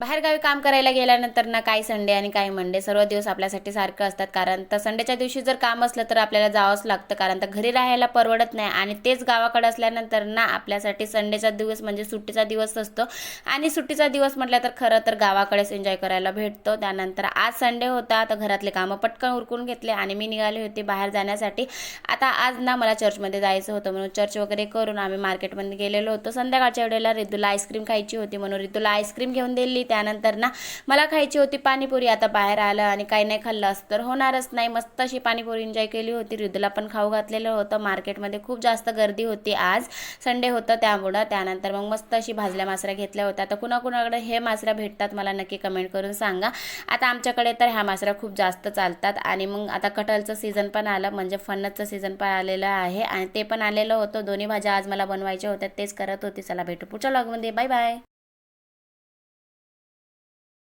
बाहेरगावी काम करायला गेल्यानंतर ना काही संडे आणि काही मंडे सर्व दिवस आपल्यासाठी सारखं असतात, कारण तर संडेच्या दिवशी जर काम असलं तर आपल्याला जावंच लागतं, कारण तर घरी राहायला परवडत नाही. आणि तेच गावाकडे असल्यानंतर ना आपल्यासाठी संडेचा दिवस म्हणजे सुट्टीचा दिवस असतो. आणि सुट्टीचा दिवस म्हटलं तर खरं तर गावाकडेच एन्जॉय करायला भेटतो. त्यानंतर आज संडे होता, तर घरातले कामं पटकन उरकून घेतले आणि मी निघाले होते बाहेर जाण्यासाठी. आता आज ना मला चर्चमध्ये जायचं होतं, म्हणून चर्च वगैरे करून आम्ही मार्केटमध्ये गेलेलो होतो. संध्याकाळच्या वेळेला रितूला आईस्क्रीम खायची होती, म्हणून रितूला आईस्क्रीम घेऊन दिली. त्यानंतर ना मला खायची होती पाणीपुरी. आता बाहेर आलं आणि काही नाही खाल्लं असं तर होणारच नाही. मस्त अशी पाणीपुरी एन्जॉय केली होती. रितूला पण खाऊ घातलेलं होतं. मार्केटमध्ये खूप जास्त गर्दी होती, आज संडे होतं त्यामुळं. त्यानंतर मग मस्त अशी भाजल्या मासऱ्या घेतल्या होत्या. आता कुणाकुणाकडे हे मासऱ्या भेटतात मला नक्की कमेंट करून सांगा. आता आमच्याकडे तर ह्या मासऱ्या खूप जास्त चालतात. आणि मग आता कटहलचं सीझन पण आलं, म्हणजे फणसचं सीझन पण आलेलं आहे आणि ते पण आलेलं होतं. दोन्ही भाज्या आज मला बनवायच्या होत्या, तेच करत होती. चला भेटू पुढच्या व्लॉगमध्ये. Bye bye.